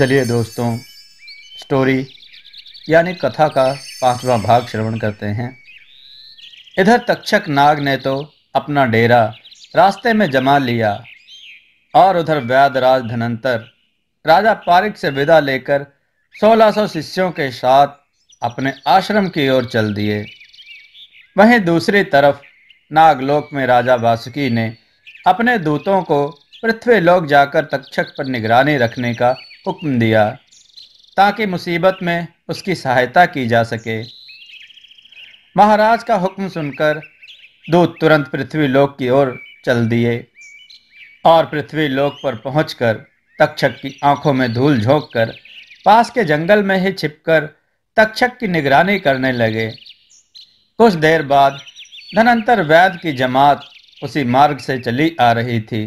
चलिए दोस्तों, स्टोरी यानी कथा का 5वां भाग श्रवण करते हैं। इधर तक्षक नाग ने तो अपना डेरा रास्ते में जमा लिया और उधर व्याधराज धनंतर राजा पारिक से विदा लेकर 1600 शिष्यों के साथ अपने आश्रम की ओर चल दिए। वहीं दूसरी तरफ नागलोक में राजा वासुकी ने अपने दूतों को पृथ्वीलोक जाकर तक्षक पर निगरानी रखने का हुक्म दिया ताकि मुसीबत में उसकी सहायता की जा सके। महाराज का हुक्म सुनकर दूत तुरंत पृथ्वीलोक की ओर चल दिए और पृथ्वीलोक पर पहुंचकर तक्षक की आंखों में धूल झोंककर पास के जंगल में ही छिपकर तक्षक की निगरानी करने लगे। कुछ देर बाद धनंतर वैद्य की जमात उसी मार्ग से चली आ रही थी।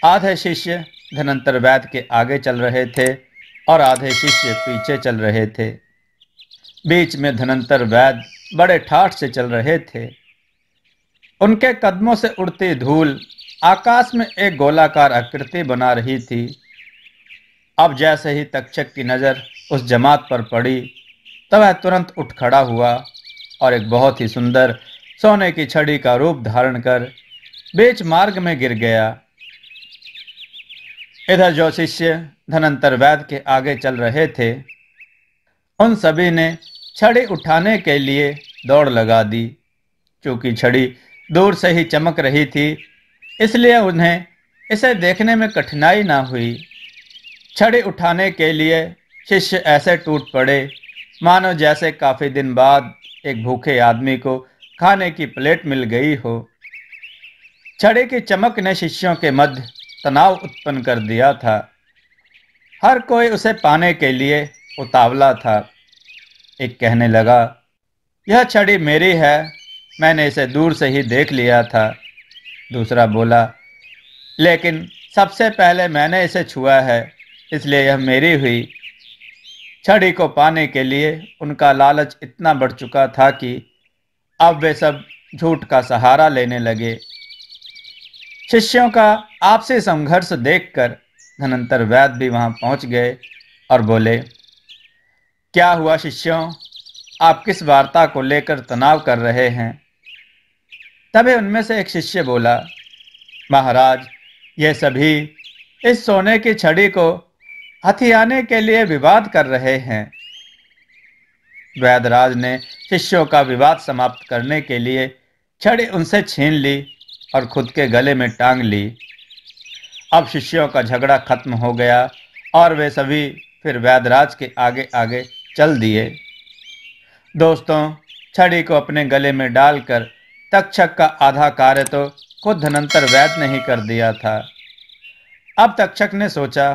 आधे शिष्य धनंतर वैद्य के आगे चल रहे थे और आधे शिष्य पीछे चल रहे थे। बीच में धनंतर वैद्य बड़े ठाठ से चल रहे थे। उनके कदमों से उड़ती धूल आकाश में एक गोलाकार आकृति बना रही थी। अब जैसे ही तक्षक की नज़र उस जमात पर पड़ी तो वह तुरंत उठ खड़ा हुआ और एक बहुत ही सुंदर सोने की छड़ी का रूप धारण कर बीच मार्ग में गिर गया। इधर जो शिष्य धनंतर वैद्य के आगे चल रहे थे उन सभी ने छड़ी उठाने के लिए दौड़ लगा दी। क्योंकि छड़ी दूर से ही चमक रही थी इसलिए उन्हें इसे देखने में कठिनाई ना हुई। छड़ी उठाने के लिए शिष्य ऐसे टूट पड़े मानो जैसे काफी दिन बाद एक भूखे आदमी को खाने की प्लेट मिल गई हो। छड़ी की चमक ने शिष्यों के मध्य तनाव उत्पन्न कर दिया था। हर कोई उसे पाने के लिए उतावला था। एक कहने लगा, यह छड़ी मेरी है, मैंने इसे दूर से ही देख लिया था। दूसरा बोला, लेकिन सबसे पहले मैंने इसे छुआ है इसलिए यह मेरी हुई। छड़ी को पाने के लिए उनका लालच इतना बढ़ चुका था कि अब वे सब झूठ का सहारा लेने लगे। शिष्यों का आपसी संघर्ष देखकर धनंतर वैद्य भी वहां पहुंच गए और बोले, क्या हुआ शिष्यों, आप किस वार्ता को लेकर तनाव कर रहे हैं? तभी उनमें से एक शिष्य बोला, महाराज, ये सभी इस सोने की छड़ी को हथियाने के लिए विवाद कर रहे हैं। वैदराज ने शिष्यों का विवाद समाप्त करने के लिए छड़ी उनसे छीन ली और खुद के गले में टांग ली। अब शिष्यों का झगड़ा खत्म हो गया और वे सभी फिर वैदराज के आगे आगे चल दिए। दोस्तों, छड़ी को अपने गले में डालकर तक्षक का आधा कार्य तो खुद धनंतर वैद्य ने ही कर दिया था। अब तक्षक ने सोचा,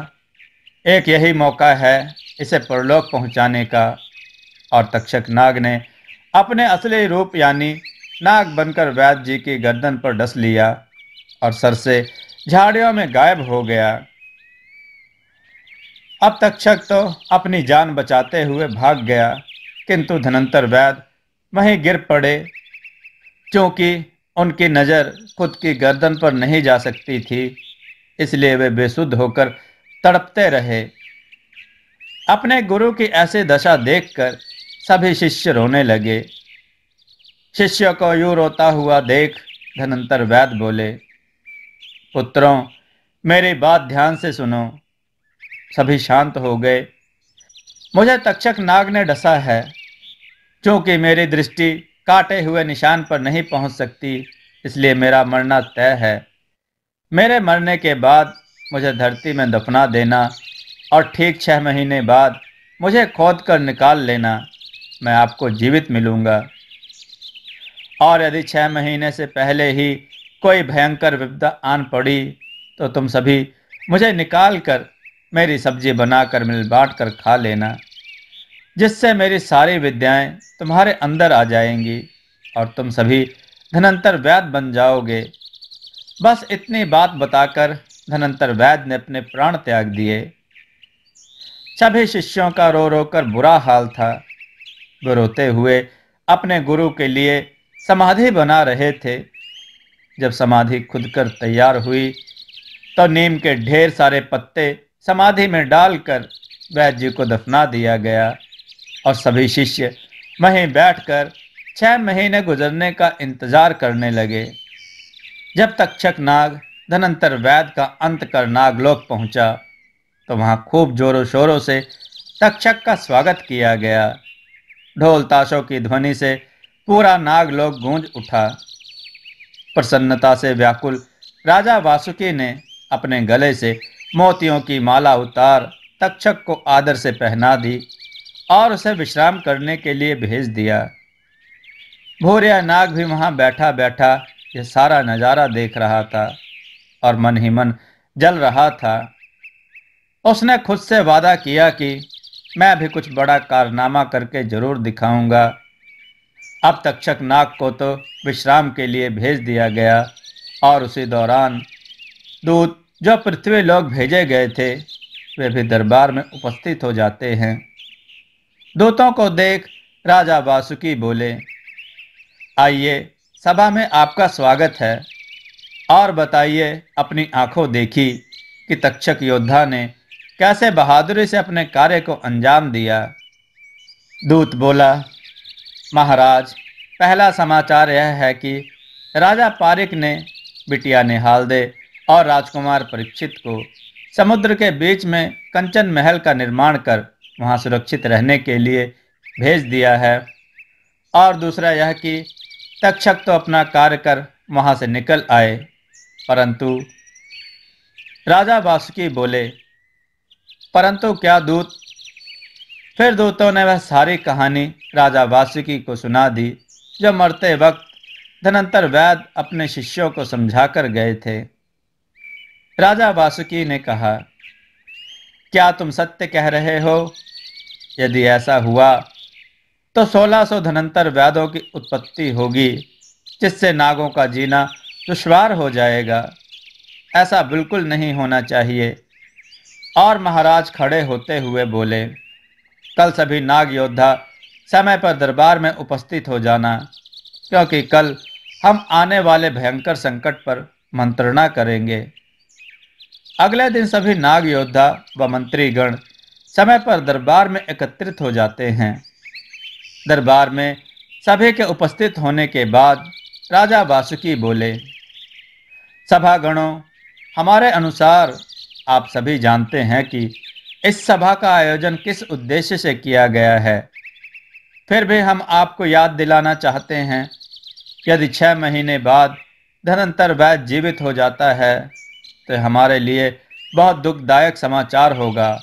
एक यही मौका है इसे परलोक पहुंचाने का, और तक्षक नाग ने अपने असली रूप यानी नाग बनकर वैद्य जी की गर्दन पर डस लिया और सर से झाड़ियों में गायब हो गया। अब तक्षक तो अपनी जान बचाते हुए भाग गया, किंतु धनंतर वैद्य वहीं गिर पड़े। क्योंकि उनकी नज़र खुद की गर्दन पर नहीं जा सकती थी इसलिए वे बेसुध होकर तड़पते रहे। अपने गुरु की ऐसी दशा देखकर सभी शिष्य रोने लगे। शिष्यों को यूं रोता हुआ देख धनंतर वैद्य बोले, पुत्रों, मेरी बात ध्यान से सुनो। सभी शांत हो गए। मुझे तक्षक नाग ने डसा है। क्योंकि मेरी दृष्टि काटे हुए निशान पर नहीं पहुंच सकती इसलिए मेरा मरना तय है। मेरे मरने के बाद मुझे धरती में दफना देना और ठीक 6 महीने बाद मुझे खोद कर निकाल लेना। मैं आपको जीवित मिलूंगा। और यदि 6 महीने से पहले ही कोई भयंकर विपदा आन पड़ी तो तुम सभी मुझे निकाल कर मेरी सब्जी बनाकर मिल बांट कर खा लेना, जिससे मेरी सारी विद्याएं तुम्हारे अंदर आ जाएंगी और तुम सभी धनंतर वैद्य बन जाओगे। बस इतनी बात बताकर धनंतर वैद्य ने अपने प्राण त्याग दिए। सभी शिष्यों का रो रो कर बुरा हाल था। वे रोते हुए अपने गुरु के लिए समाधि बना रहे थे। जब समाधि खुदकर तैयार हुई तो नीम के ढेर सारे पत्ते समाधि में डालकर वैद्य जी को दफना दिया गया और सभी शिष्य वहीं बैठकर 6 महीने गुजरने का इंतजार करने लगे। जब तक्षक नाग धनंतर वैद्य का अंत कर नागलोक पहुंचा तो वहां खूब जोरों शोरों से तक्षक का स्वागत किया गया। ढोल ताशों की ध्वनि से पूरा नागलोक गूंज उठा। प्रसन्नता से व्याकुल राजा वासुकी ने अपने गले से मोतियों की माला उतार तक्षक को आदर से पहना दी और उसे विश्राम करने के लिए भेज दिया। भूरिया नाग भी वहां बैठा बैठा यह सारा नजारा देख रहा था और मन ही मन जल रहा था। उसने खुद से वादा किया कि मैं भी कुछ बड़ा कारनामा करके जरूर दिखाऊंगा। अब तक्षक नाग को तो विश्राम के लिए भेज दिया गया और उसी दौरान दूत जो पृथ्वी लोग भेजे गए थे वे भी दरबार में उपस्थित हो जाते हैं। दूतों को देख राजा वासुकी बोले, आइए, सभा में आपका स्वागत है और बताइए अपनी आंखों देखी कि तक्षक योद्धा ने कैसे बहादुरी से अपने कार्य को अंजाम दिया। दूत बोला, महाराज, पहला समाचार यह है कि राजा पारिक ने बिटिया निहालदे और राजकुमार परीक्षित को समुद्र के बीच में कंचन महल का निर्माण कर वहां सुरक्षित रहने के लिए भेज दिया है। और दूसरा यह कि तक्षक तो अपना कार्य कर वहां से निकल आए, परंतु राजा वासुकी बोले, परंतु क्या दूत? फिर दूतों ने वह सारी कहानी राजा वासुकी को सुना दी जो मरते वक्त धनंतर वैद्य अपने शिष्यों को समझाकर गए थे। राजा वासुकी ने कहा, क्या तुम सत्य कह रहे हो? यदि ऐसा हुआ तो 1600 धनंतर वैद्यों की उत्पत्ति होगी जिससे नागों का जीना दुश्वार हो जाएगा। ऐसा बिल्कुल नहीं होना चाहिए। और महाराज खड़े होते हुए बोले, कल सभी नाग योद्धा समय पर दरबार में उपस्थित हो जाना, क्योंकि कल हम आने वाले भयंकर संकट पर मंत्रणा करेंगे। अगले दिन सभी नाग योद्धा व मंत्रीगण समय पर दरबार में एकत्रित हो जाते हैं। दरबार में सभी के उपस्थित होने के बाद राजा वासुकी बोले, सभागणों, हमारे अनुसार आप सभी जानते हैं कि इस सभा का आयोजन किस उद्देश्य से किया गया है। फिर भी हम आपको याद दिलाना चाहते हैं, यदि 6 महीने बाद धनंतर वैद्य जीवित हो जाता है तो हमारे लिए बहुत दुखदायक समाचार होगा,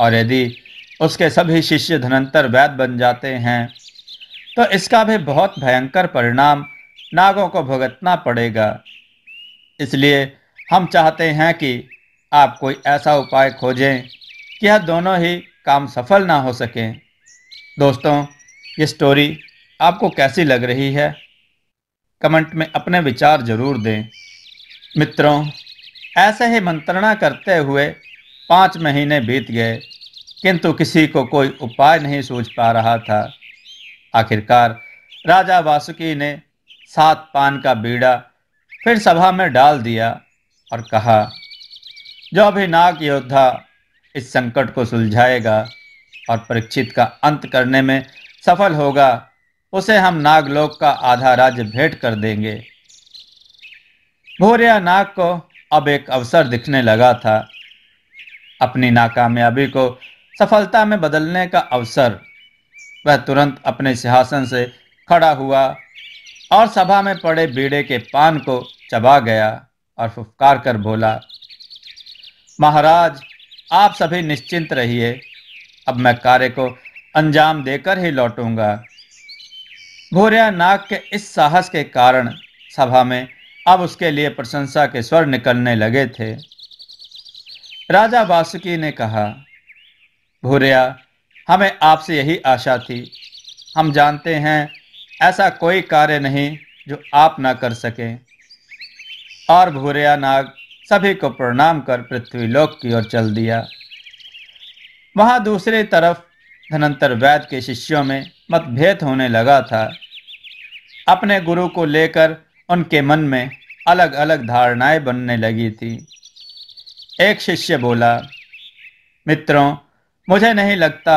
और यदि उसके सभी शिष्य धनंतर वैद्य बन जाते हैं तो इसका भी बहुत भयंकर परिणाम नागों को भुगतना पड़ेगा। इसलिए हम चाहते हैं कि आप कोई ऐसा उपाय खोजें कि यह दोनों ही काम सफल ना हो सकें। दोस्तों, ये स्टोरी आपको कैसी लग रही है? कमेंट में अपने विचार जरूर दें। मित्रों, ऐसे ही मंत्रणा करते हुए 5 महीने बीत गए, किंतु किसी को कोई उपाय नहीं सूझ पा रहा था। आखिरकार राजा वासुकी ने 7 पान का बीड़ा फिर सभा में डाल दिया और कहा, जो भी नाग योद्धा इस संकट को सुलझाएगा और परीक्षित का अंत करने में सफल होगा, उसे हम नागलोक का आधा राज्य भेंट कर देंगे। भूरिया नाग को अब एक अवसर दिखने लगा था, अपनी नाकामयाबी को सफलता में बदलने का अवसर। वह तुरंत अपने सिंहासन से खड़ा हुआ और सभा में पड़े बीड़े के पान को चबा गया और फुफकार कर बोला, महाराज, आप सभी निश्चिंत रहिए, अब मैं कार्य को अंजाम देकर ही लौटूंगा। भूरिया नाग के इस साहस के कारण सभा में अब उसके लिए प्रशंसा के स्वर निकलने लगे थे। राजा वासुकी ने कहा, भूरिया, हमें आपसे यही आशा थी। हम जानते हैं ऐसा कोई कार्य नहीं जो आप ना कर सकें। और भूरिया नाग सभी को प्रणाम कर पृथ्वीलोक की ओर चल दिया। वहां दूसरी तरफ धनंतर वैद्य के शिष्यों में मतभेद होने लगा था। अपने गुरु को लेकर उनके मन में अलग अलग धारणाएं बनने लगी थी। एक शिष्य बोला, मित्रों, मुझे नहीं लगता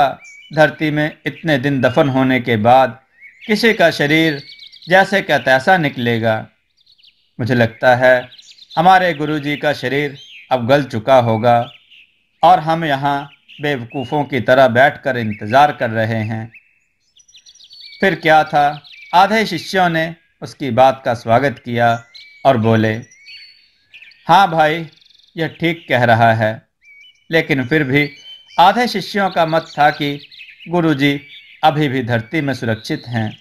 धरती में इतने दिन दफन होने के बाद किसी का शरीर जैसे का तैसा निकलेगा। मुझे लगता है हमारे गुरुजी का शरीर अब गल चुका होगा और हम यहाँ बेवकूफ़ों की तरह बैठकर इंतज़ार कर रहे हैं। फिर क्या था, आधे शिष्यों ने उसकी बात का स्वागत किया और बोले, हाँ भाई, यह ठीक कह रहा है। लेकिन फिर भी आधे शिष्यों का मत था कि गुरुजी अभी भी धरती में सुरक्षित हैं।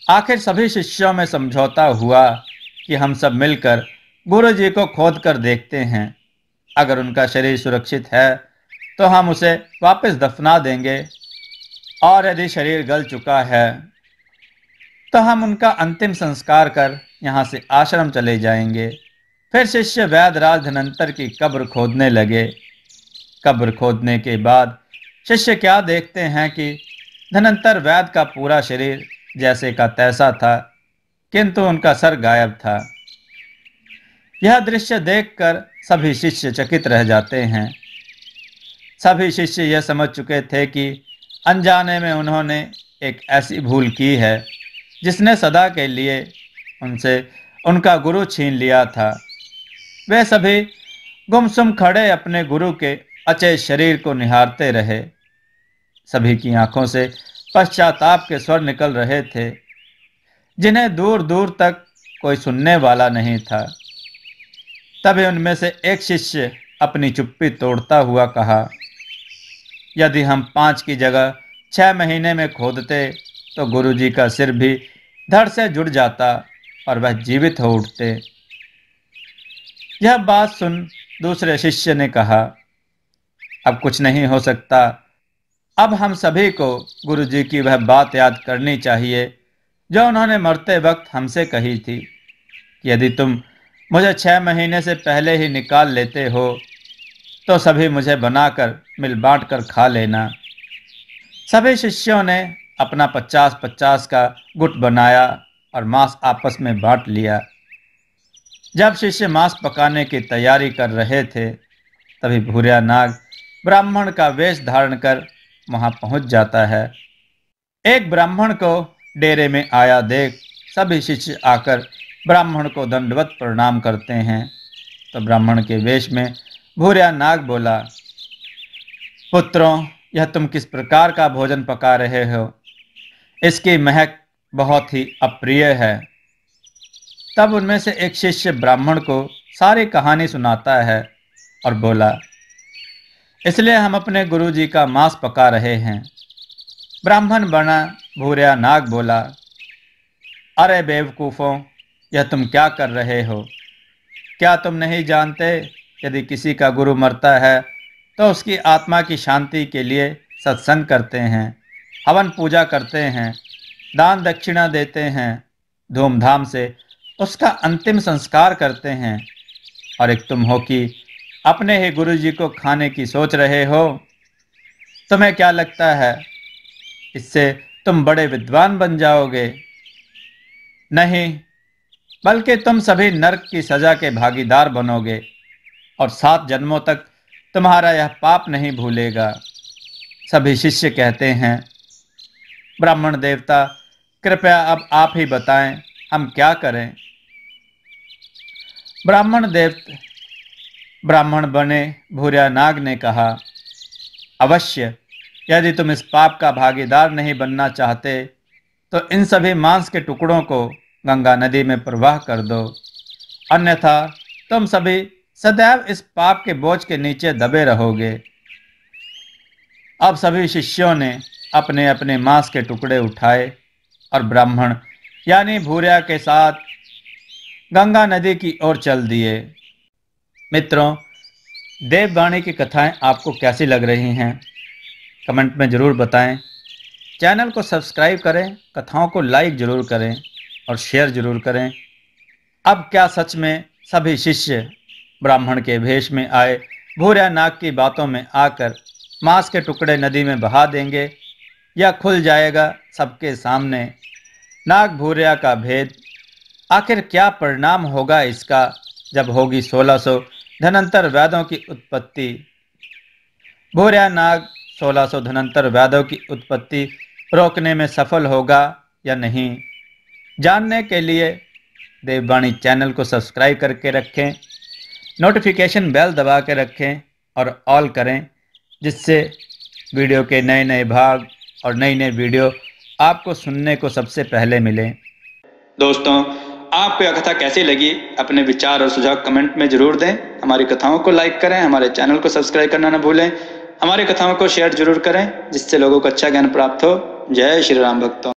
आखिर सभी शिष्यों में समझौता हुआ कि हम सब मिलकर गुरुजी को खोद कर देखते हैं। अगर उनका शरीर सुरक्षित है तो हम उसे वापस दफना देंगे, और यदि शरीर गल चुका है तो हम उनका अंतिम संस्कार कर यहाँ से आश्रम चले जाएंगे। फिर शिष्य वैदराज धनंतर की कब्र खोदने लगे। कब्र खोदने के बाद शिष्य क्या देखते हैं कि धनंतर वैद का पूरा शरीर जैसे का तैसा था, किंतु उनका सर गायब था। यह दृश्य देखकर सभी शिष्य चकित रह जाते हैं। सभी शिष्य यह समझ चुके थे कि अनजाने में उन्होंने एक ऐसी भूल की है जिसने सदा के लिए उनसे उनका गुरु छीन लिया था। वे सभी गुमसुम खड़े अपने गुरु के अचेत शरीर को निहारते रहे। सभी की आंखों से पश्चाताप के स्वर निकल रहे थे, जिन्हें दूर दूर तक कोई सुनने वाला नहीं था। तभी उनमें से एक शिष्य अपनी चुप्पी तोड़ता हुआ कहा, यदि हम 5 की जगह 6 महीने में खोदते तो गुरुजी का सिर भी धड़ से जुड़ जाता और वह जीवित हो उठते। यह बात सुन दूसरे शिष्य ने कहा, अब कुछ नहीं हो सकता। अब हम सभी को गुरुजी की वह बात याद करनी चाहिए जो उन्होंने मरते वक्त हमसे कही थी कि यदि तुम मुझे 6 महीने से पहले ही निकाल लेते हो तो सभी मुझे बनाकर मिल बांट कर खा लेना। सभी शिष्यों ने अपना 50-50 का गुट बनाया और मांस आपस में बांट लिया। जब शिष्य मांस पकाने की तैयारी कर रहे थे तभी भूरिया नाग ब्राह्मण का वेश धारण कर वहां पहुंच जाता है। एक ब्राह्मण को डेरे में आया देख सभी शिष्य आकर ब्राह्मण को दंडवत प्रणाम करते हैं। तो ब्राह्मण के वेश में भूरिया नाग बोला, पुत्रों, यह तुम किस प्रकार का भोजन पका रहे हो? इसकी महक बहुत ही अप्रिय है। तब उनमें से एक शिष्य ब्राह्मण को सारी कहानी सुनाता है और बोला, इसलिए हम अपने गुरुजी का मांस पका रहे हैं। ब्राह्मण बना भूरिया नाग बोला, अरे बेवकूफ़ों, यह तुम क्या कर रहे हो? क्या तुम नहीं जानते यदि किसी का गुरु मरता है तो उसकी आत्मा की शांति के लिए सत्संग करते हैं, हवन पूजा करते हैं, दान दक्षिणा देते हैं, धूमधाम से उसका अंतिम संस्कार करते हैं, और एक तुम हो कि अपने ही गुरुजी को खाने की सोच रहे हो। तुम्हें क्या लगता है इससे तुम बड़े विद्वान बन जाओगे? नहीं, बल्कि तुम सभी नरक की सजा के भागीदार बनोगे और 7 जन्मों तक तुम्हारा यह पाप नहीं भूलेगा। सभी शिष्य कहते हैं, ब्राह्मण देवता, कृपया अब आप ही बताएं हम क्या करें? ब्राह्मण बने भूरिया नाग ने कहा, अवश्य, यदि तुम इस पाप का भागीदार नहीं बनना चाहते तो इन सभी मांस के टुकड़ों को गंगा नदी में प्रवाह कर दो, अन्यथा तुम सभी सदैव इस पाप के बोझ के नीचे दबे रहोगे। अब सभी शिष्यों ने अपने अपने मांस के टुकड़े उठाए और ब्राह्मण यानी भूरिया के साथ गंगा नदी की ओर चल दिए। मित्रों, देववाणी की कथाएं आपको कैसी लग रही हैं? कमेंट में ज़रूर बताएं। चैनल को सब्सक्राइब करें, कथाओं को लाइक ज़रूर करें और शेयर ज़रूर करें। अब क्या सच में सभी शिष्य ब्राह्मण के भेष में आए भूरिया नाग की बातों में आकर मांस के टुकड़े नदी में बहा देंगे, या खुल जाएगा सबके सामने नाग भूरिया का भेद? आखिर क्या परिणाम होगा इसका जब होगी 1600 धनंतर वेदों की उत्पत्ति? भूरिया नाग 1600 धन्वंतर व्याधों की उत्पत्ति रोकने में सफल होगा या नहीं, जानने के लिए देववाणी चैनल को सब्सक्राइब करके रखें, नोटिफिकेशन बेल दबा के रखें और ऑल करें, जिससे वीडियो के नए नए भाग और नई नई वीडियो आपको सुनने को सबसे पहले मिले। दोस्तों, आपको यह कथा कैसी लगी अपने विचार और सुझाव कमेंट में जरूर दें। हमारी कथाओं को लाइक करें, हमारे चैनल को सब्सक्राइब करना न भूलें, हमारी कथाओं को शेयर जरूर करें जिससे लोगों को अच्छा ज्ञान प्राप्त हो। जय श्री राम भक्तों।